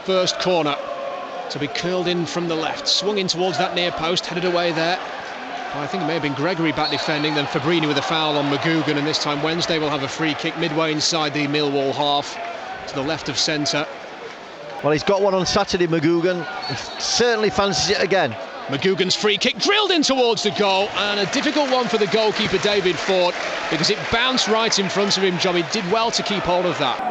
First corner to be curled in from the left, swung in towards that near post, headed away there. I think it may have been Gregory back defending, then Fabbrini with a foul on McGugan, and this time Wednesday will have a free kick midway inside the Millwall half to the left of centre. Well, he's got one on Saturday, McGugan. He certainly fancies it again. McGugan's free kick drilled in towards the goal, and a difficult one for the goalkeeper David Ford, because it bounced right in front of him. John, he did well to keep hold of that.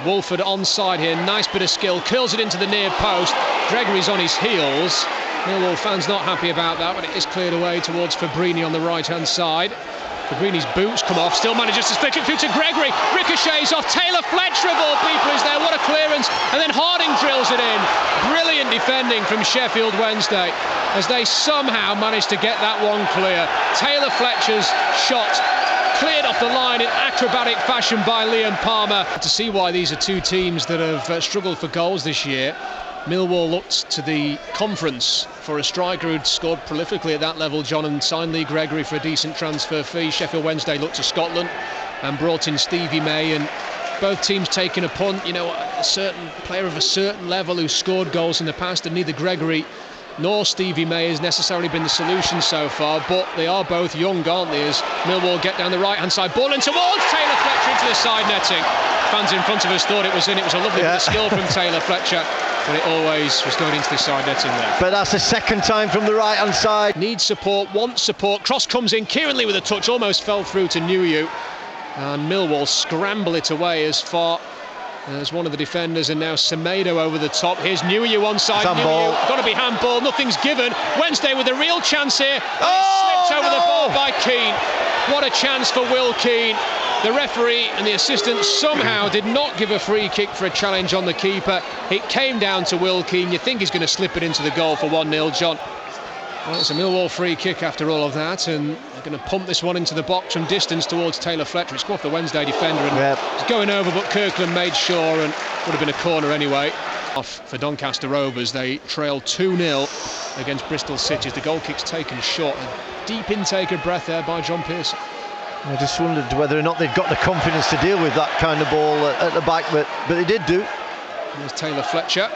Wolford onside here, nice bit of skill, curls it into the near post. Gregory's on his heels. Millwall fans not happy about that, but it is cleared away towards Fabbrini on the right hand side. Fabrini's boots come off, still manages to flick it through to Gregory, ricochets off. Taylor Fletcher of all people is there, what a clearance, and then Harding drills it in. Brilliant defending from Sheffield Wednesday as they somehow managed to get that one clear. Taylor Fletcher's shot cleared off the line in acrobatic fashion by Liam Palmer. To see why these are two teams that have struggled for goals this year. Millwall looked to the conference for a striker who'd scored prolifically at that level, John, and signed Lee Gregory for a decent transfer fee. Sheffield Wednesday looked to Scotland and brought in Stevie May, and both teams taking a punt. You know, a certain player of a certain level who scored goals in the past, and neither Gregory nor Stevie May has necessarily been the solution so far, but they are both young, aren't they, as Millwall get down the right-hand side, ball in towards Taylor Fletcher into the side netting. Fans in front of us thought it was in. It was a lovely bit of skill from Taylor Fletcher, but it always was going into the side netting there. But that's the second time from the right-hand side. Needs support, wants support, cross comes in, Kieran Lee with a touch, almost fell through to Nuhiu, and Millwall scramble it away as far as one of the defenders, and now Semedo over the top. Here's Nuhiu onside. Nuhiu, got to be handball, nothing's given. Wednesday with a real chance here. He slipped over the ball by Keane. What a chance for Will Keane. The referee and the assistant somehow did not give a free kick for a challenge on the keeper. It came down to Will Keane. You think he's going to slip it into the goal for 1-0, John. Well, it's a Millwall free kick after all of that, and they're going to pump this one into the box from distance towards Taylor Fletcher. It's come off the Wednesday defender, and it's going over, but Kirkland made sure, and would have been a corner anyway. Off for Doncaster Rovers, they trail 2-0 against Bristol City as the goal kick's taken short. A deep intake of breath there by John Pearson. I just wondered whether or not they'd got the confidence to deal with that kind of ball at the back, but they did do. There's Taylor Fletcher,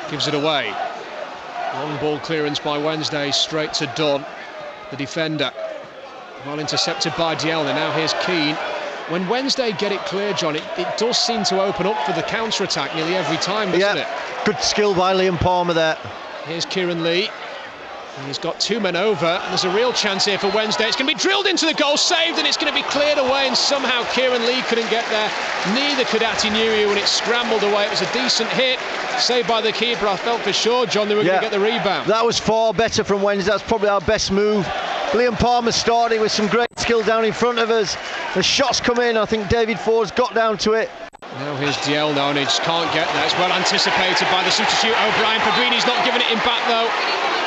gives it away. Long ball clearance by Wednesday, straight to Dunn, the defender. Well intercepted by Dielna. Now here's Keane. When Wednesday get it clear, John, it does seem to open up for the counter-attack nearly every time, doesn't it? Good skill by Liam Palmer there. Here's Kieran Lee. And he's got two men over, and there's a real chance here for Wednesday. It's going to be drilled into the goal, saved, and it's going to be cleared away, and somehow Kieran Lee couldn't get there. Neither could Atdhe Nuhiu, and it scrambled away. It was a decent hit, saved by the keeper. I felt for sure, John, they were going to get the rebound. That was far better from Wednesday. That's probably our best move. Liam Palmer starting with some great skill down in front of us. The shots come in. I think David Ford's got down to it. Now here's Dielna, and he just can't get there. It's well anticipated by the substitute O'Brien. Fabrini's not giving it him back though.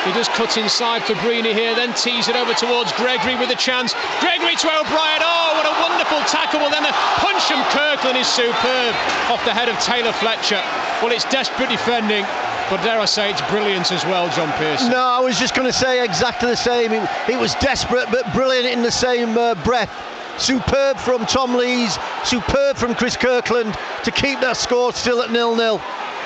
He does cut inside Fabbrini here, then tees it over towards Gregory with a chance. Gregory to O'Brien. Oh, what a wonderful tackle. Well, then the punch from Kirkland is superb off the head of Taylor Fletcher. Well, it's desperate defending, but dare I say it's brilliant as well, John Pearson. No, I was just going to say exactly the same. It was desperate but brilliant in the same breath. Superb from Tom Lees, superb from Chris Kirkland to keep that score still at 0-0.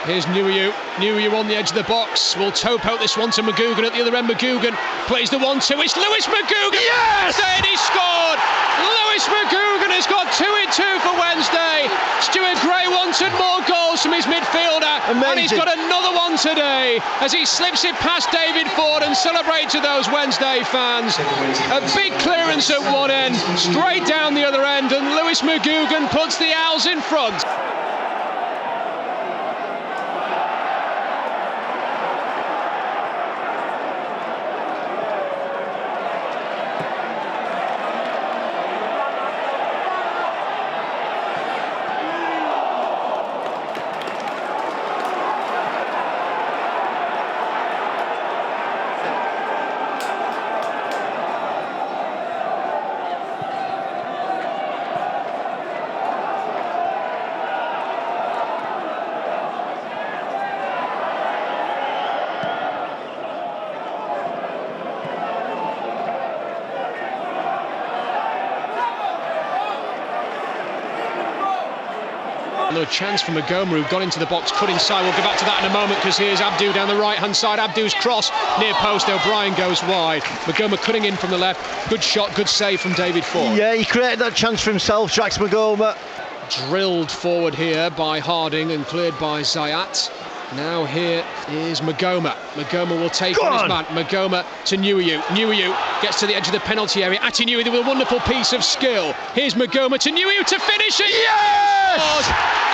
Here's Nuhiu. Nuhiu on the edge of the box. Will tope out this one to McGugan at the other end. McGugan plays the 1-2. It's Lewis McGugan. Yes! And he scored. Lewis McGugan has got 2-2 for Wednesday. Stuart Gray wanted more goals from his midfielder. Amazing. And he's got another one today as he slips it past David Ford and celebrates to those Wednesday fans. A big clearance at one end, straight down the other end, and Lewis McGugan puts the Owls in front. Another chance for Magoma, who got into the box, cut inside. We'll go back to that in a moment, because here's Atdhe down the right-hand side. Atdhe's cross, near post, O'Brien goes wide. Magoma cutting in from the left. Good shot, good save from David Ford. Yeah, he created that chance for himself, Jax Magoma. Drilled forward here by Harding and cleared by Zayat. Now here is Magoma. Magoma will take on his man. Magoma to Nuhiu. Nuhiu gets to the edge of the penalty area. Atdhe Nuhiu with a wonderful piece of skill. Here's Magoma to Nuhiu to finish it. Yes!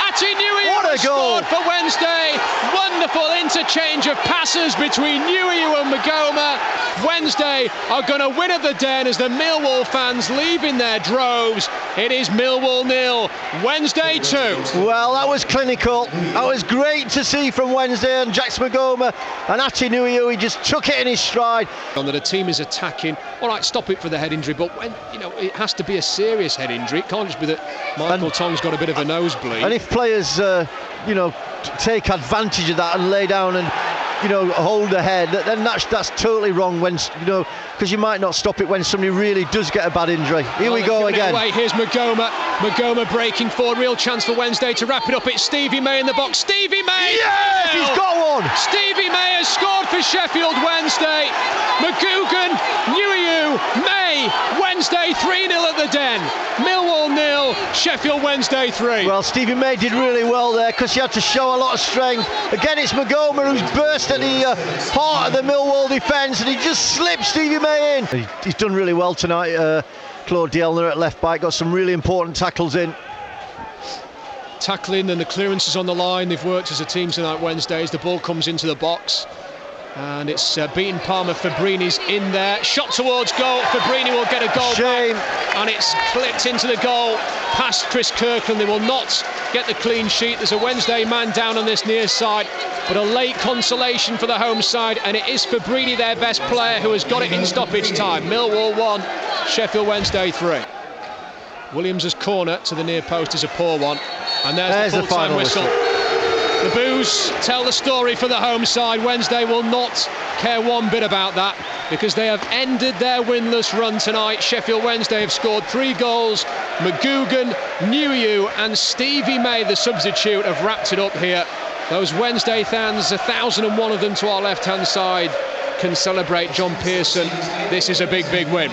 Atdhe Nuhiu has scored for Wednesday. Wonderful interchange of passes between Nuhiu and Magoma. Wednesday are going to win at the Den as the Millwall fans leave in their droves. It is Millwall 0, Wednesday 2. Well, that was clinical. That was great to see from Wednesday, and Jax Magoma and Atdhe Nuhiu, he just took it in his stride. That a team is attacking. All right, stop it for the head injury, but when it has to be a serious head injury. It can't just be that Michael Tong's got a bit of a nosebleed. And if players, take advantage of that and lay down and hold the head, then that's totally wrong. When because you might not stop it when somebody really does get a bad injury. Here we go again. Here's Magoma. Magoma breaking forward. Real chance for Wednesday to wrap it up. It's Stevie May in the box. Stevie May! Yes, he's got one! Stevie May has scored for Sheffield Wednesday. McGugan, Nuhiu, May. Wednesday 3-0 at the Den. Millwall 0, Sheffield Wednesday 3. Well, Stevie May did really well there, because he had to show a lot of strength. Again, it's Magoma who's burst at the heart of the Millwall defence, and he just slipped Stevie May in. He's done really well tonight. Claude Dielner at left back got some really important tackles in. Tackling and the clearances on the line. They've worked as a team tonight, Wednesday, as the ball comes into the box. And it's beaten Palmer. Fabbrini's in there. Shot towards goal. Fabbrini will get a goal back. And it's clipped into the goal past Chris Kirkland. They will not get the clean sheet. There's a Wednesday man down on this near side. But a late consolation for the home side. And it is Fabbrini, their best player, who has got it in stoppage time. Millwall 1, Sheffield Wednesday 3. Williams' corner to the near post is a poor one. And there's the full-time whistle. The boos tell the story for the home side. Wednesday will not care one bit about that, because they have ended their winless run tonight. Sheffield Wednesday have scored 3 goals. McGugan, Nuhiu and Stevie May, the substitute, have wrapped it up here. Those Wednesday fans, 1,001 of them to our left-hand side, can celebrate John Pearson. This is a big, big win.